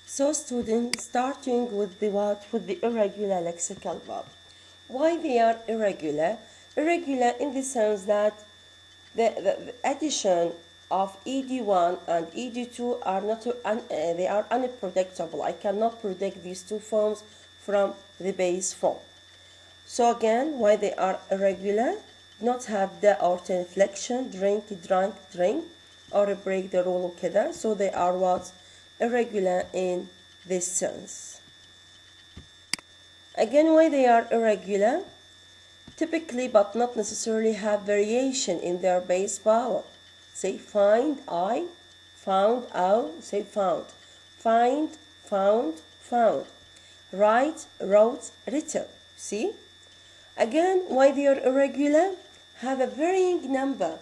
So students, starting with the what? With the irregular lexical verb. Why they are irregular? Irregular in the sense that the addition of ed1 and ed2 are not they are unpredictable. I cannot predict these two forms from the base form. So again, why they are irregular? Not have the or inflection, drink, drank, drink, or break the rule كده. So they are what? Irregular in this sense. Again, why they are irregular? Typically, but not necessarily, have variation in their base vowel. Say find, I, found, ow, say found. Find, found, found. Write, wrote, written. See? Again, why they are irregular? Have a varying number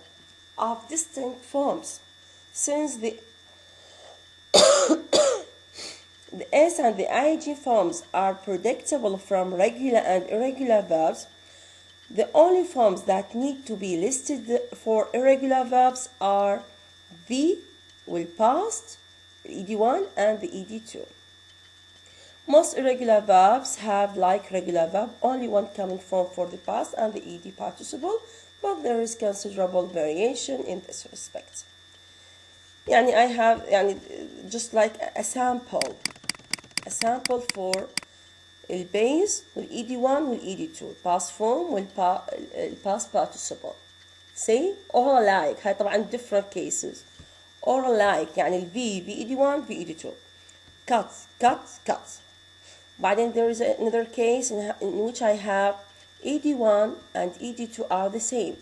of distinct forms. Since the S and the ing forms are predictable from regular and irregular verbs, the only forms that need to be listed for irregular verbs are the, will past, ed1 and the ed2. Most irregular verbs have, like regular verb, only one common form for the past and the ed participle, but there is considerable variation in this respect. يعني I have just like a sample for البيز والed1 والed2 past form والpast participle. See, all alike. هاي طبعا different cases. all alike يعني الv ed1 ed2. cut. بعدين there is another case in which I have ed1 and ed2 are the same.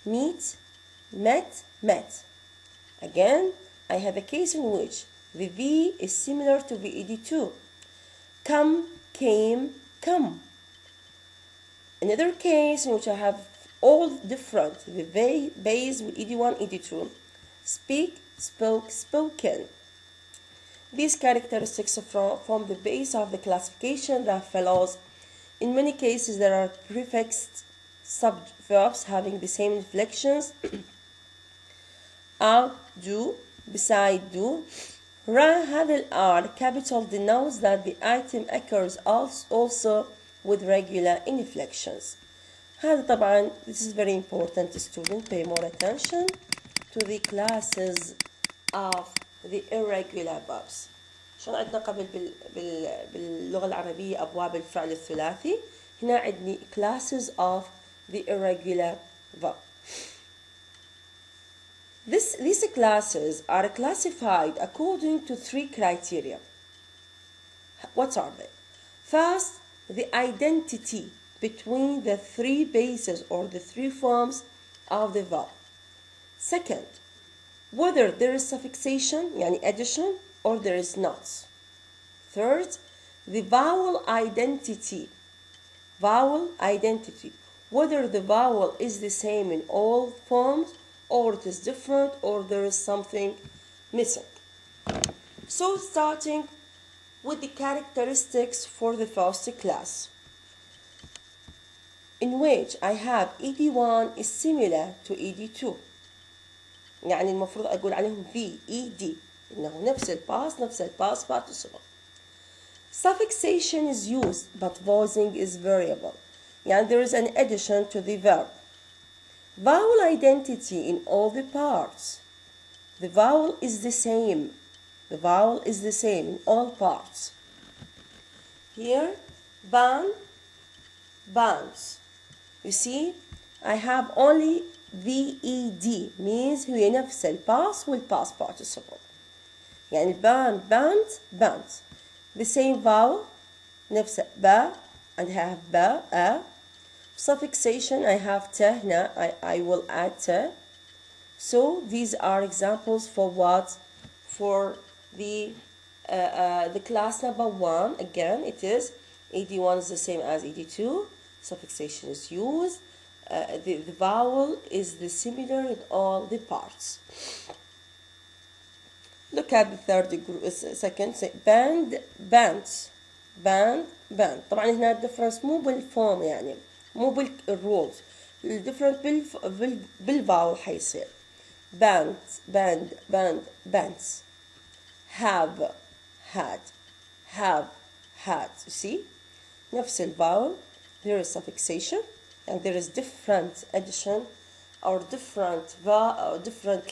meet, met. Again, I have a case in which the v is similar to the ed2. come, came, come. Another case in which I have all different, the base with ed1, ed2. speak, spoke, spoken. These characteristics form the base of the classification that follows. In many cases, there are prefixed subverbs having the same inflections. out, do, beside, do. هذا الR capital denotes that the item occurs also with regular inflections. هذا طبعا, this is very important, student. Pay more attention to the classes of the irregular verbs. شلون عندنا قبل باللغة العربية أبواب الفعل الثلاثي، هنا عندي classes of the irregular verb. These classes are classified according to three criteria. What are they? First, the identity between the three bases or the three forms of the verb. Second, whether there is suffixation, يعني addition, or there is not. Third, the vowel identity, whether the vowel is the same in all forms, or it is different, or there is something missing. So starting with the characteristics for the first class, in which I have ed1 is similar to ed2. يعني المفروض أقول عليهم v, ed, إنه نفس الpast participle. Suffixation is used, but voicing is variable. يعني there is an addition to the verb. Vowel identity in all the parts. The vowel is the same. In all parts. Here, bands. You see, I have only VED, means هي نفس الpast والpast participle. يعني bands. The same vowel, نفس ba, and I have ba, a. Suffixation, I have ta, هنا I will add ta. So these are examples for what? For the class number 1. Again, it is ed1 is the same as ed2. Suffixation is used. The vowel is the similar in all the parts. Look at the second. Bands. طبعا هنا الديفرنس مو بالفورم يعني مو بالرولز. الديفرنس بالفاول حيصير. bands. Have, had. have, had. You see? نفس الفاول, there is suffixation, and there is different addition or different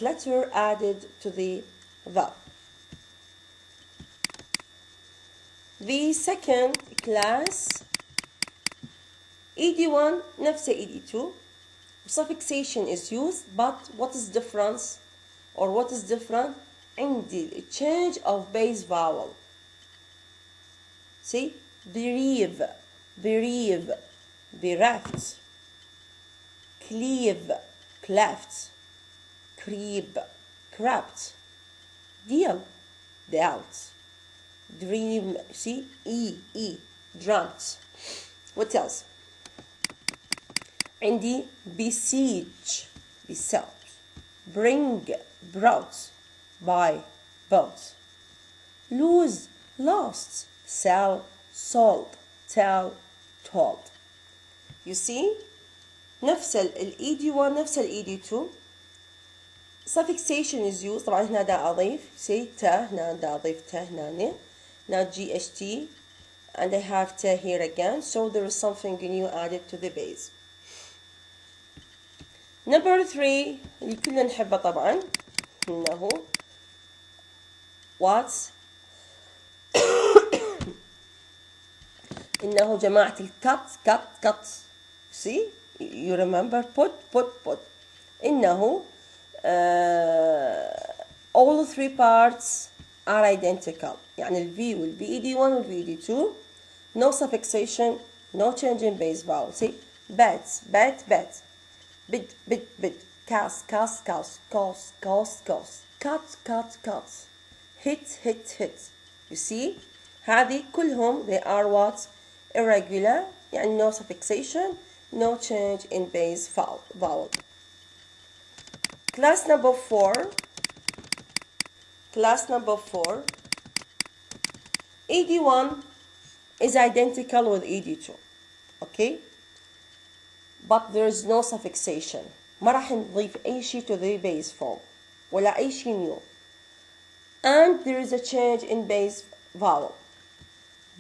letter added to the verb. The second class, ED1 نفس ED2, suffixation is used, but what is difference or what is different? عندي change of base vowel. See, bereave, bereave, bereft, cleave, cleft, creep, crept, deal, dealt, dream, see, dreamt. What else? عندي besiege, besought, bring, brought, buy, bought, lose, lost, sell, sold, tell, told. You see, نفس ال ED1 نفس ال ED2. suffixation is used. طبعا هنا دا أضيف see تا, هنا دا أضيف تا هنا now GHT, and I have ta here again, so there is something new added to the base. Number 3 اللي كلنا نحبه طبعا إنه what إنه جماعة الcut cut cut. See, you remember put إنه all three parts are identical. يعني ال V will be ED1 will be ED2, no suffixation, no change in base vowel. See, bat, bid, cast, cost, cut, hit. You see, هذه كلهم they are what? Irregular, يعني no suffixation, no change in base vowel. Class number 4, ED1 is identical with ED2, okay? But there is no suffixation. ما راح نضيف أي شيء to the base form ولا أي شيء new. And there is a change in base vowel.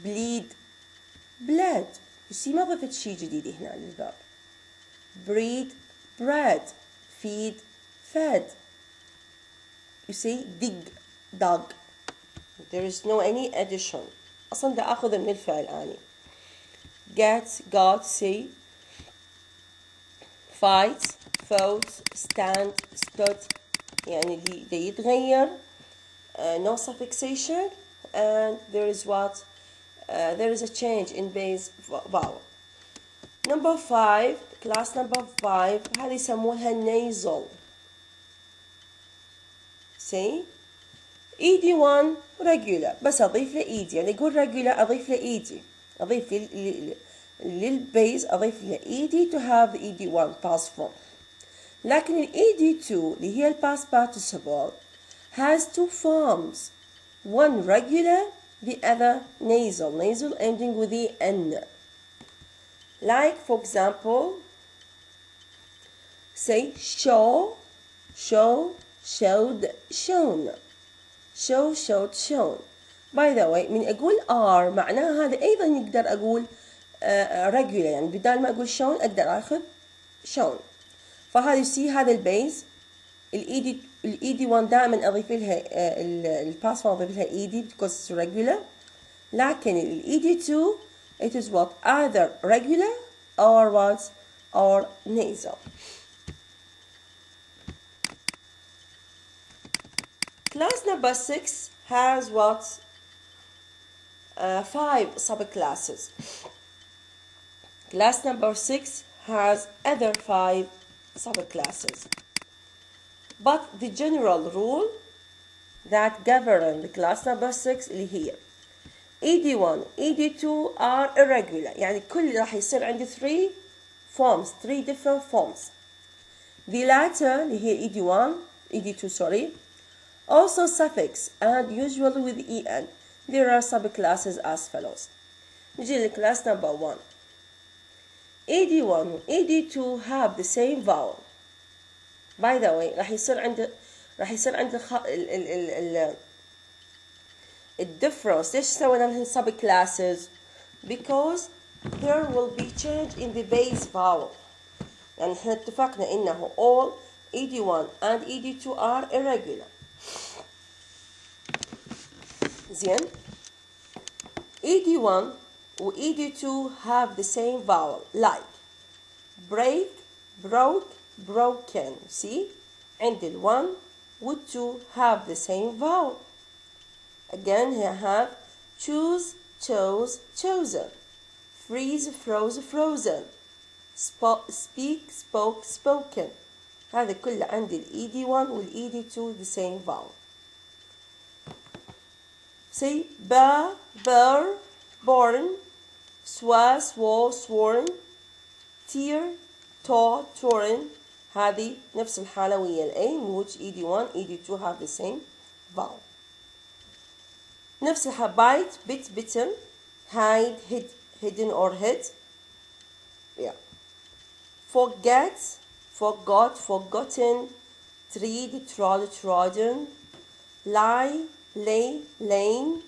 bleed, bled. You see ما ضفت شيء جديد هنا للverb. breed, bred, feed, fed. You see dig, dug. There is no any addition. أصلا دا أخذ من الفعل آني. get, got, see, fight, fought, stand, stood. يعني دا يتغير. No suffixation, and there is what? There is a change in base vowel. Number 5, class number 5, هذه يسموها nasal. See? ED1 regular بس أضيف له ED، يعني أقول regular أضيف له ED، أضيف للبيز أضيف له ED to have the ED1 past form. لكن ال ED2 اللي هي past participle has two forms, one regular, the other nasal ending with the N. Like for example, say show, showed, shown. show, showed, shown. By the way, من أقول R معناها هذا أيضا يقدر أقول regular، يعني بدال ما أقول shown أقدر أخذ shown. فهذا see هذا البيز ال ED1 دائما أضيف لها الباس فورم أضيف لها ED because it's regular. لكن ال ED2 it is what? Either regular or what? Or nasal. Class number 6 has what? 5 subclasses. Class number 6 has other 5 subclasses. But the general rule that govern the class number 6 اللي هي ED1 ED2 are irregular، يعني كل راح يصير عندي 3 forms 3 different forms. The latter اللي هي ED2 sorry also suffix and usually with EN. There are subclasses as follows. نجي للكلاس number 1. ED1 ED2 have the same vowel. By the way راح يصير عند الديفرنس ليش سوينا لهم sub classes because there will be change in the base vowel يعني احنا اتفقنا انه all ED1 and ED2 are irregular زين ED1 و ED2 have the same vowel like break broke broken see and the 1 would 2 have the same vowel again here have choose chose chosen freeze froze frozen speak spoke spoken هذا كله عند ال ED1 وال ED2 the same vowel say ba bur born swa swore sworn tear tore torn هذه نفس الحالة ويا ال A in which ED1 ED2 have the same vowel نفس الحالة bite bit bitten hide hid hidden or hid yeah forget forgot forgotten tread trod trodden lie lay lane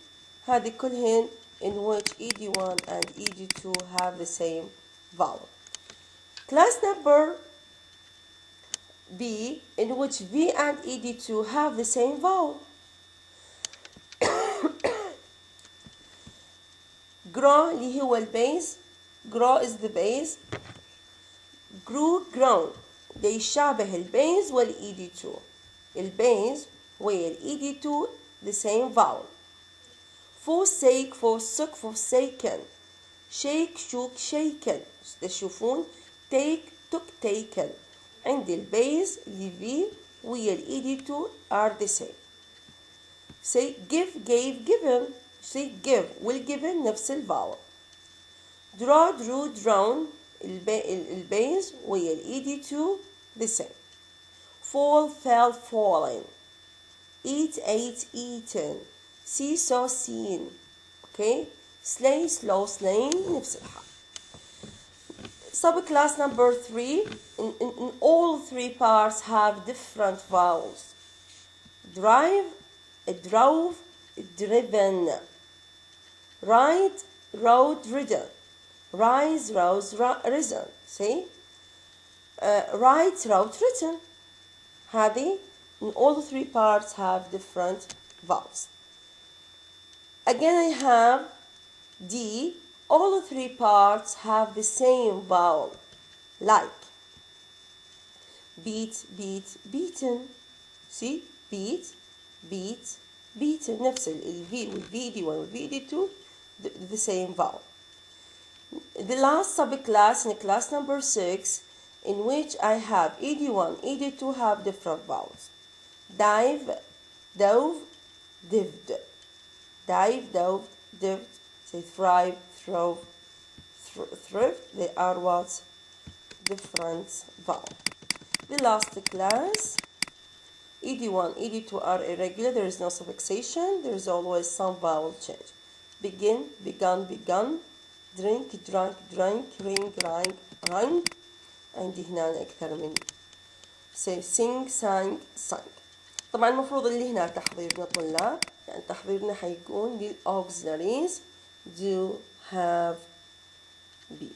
هذه كلهن in which ED1 and ED2 have the same vowel class number B in which V and ED2 have the same vowel grow اللي هو البيز grow is the base grew grown ده يشابه البيز والED2 البيز والED2 the same vowel forsake forsook forsaken shake shook shaken تشوفون take took taken عند البيز اللي V والED2 are the same say give gave given say give والgiven نفس الفاول draw drew drawn البيز والED2 the same fall fell fallen eat ate eaten see saw seen okay slay slow slain نفس الحال subclass number 3 in all three parts have different vowels drive drove driven ride rode ridden rise rose risen see write wrote written هذه in all three parts have different vowels again I have D all three parts have the same vowel like beat beat beaten see beat beat beaten نفس ال V والVD1 والVD2 the same vowel the last subclass in class number 6 in which I have ED1 ED2 have different vowels dive dove dived dive dove dived say thrive throve thrift they are what different vowel the last class ED1 ED2 are irregular there is no suffixation there is always some vowel change begin begun begun drink drank drank ring rang rang عندي هنا أكثر من say sing sang sang طبعا المفروض اللي هنا تحضيرنا طلاب يعني تحضيرنا حيكون للauxiliaries do have be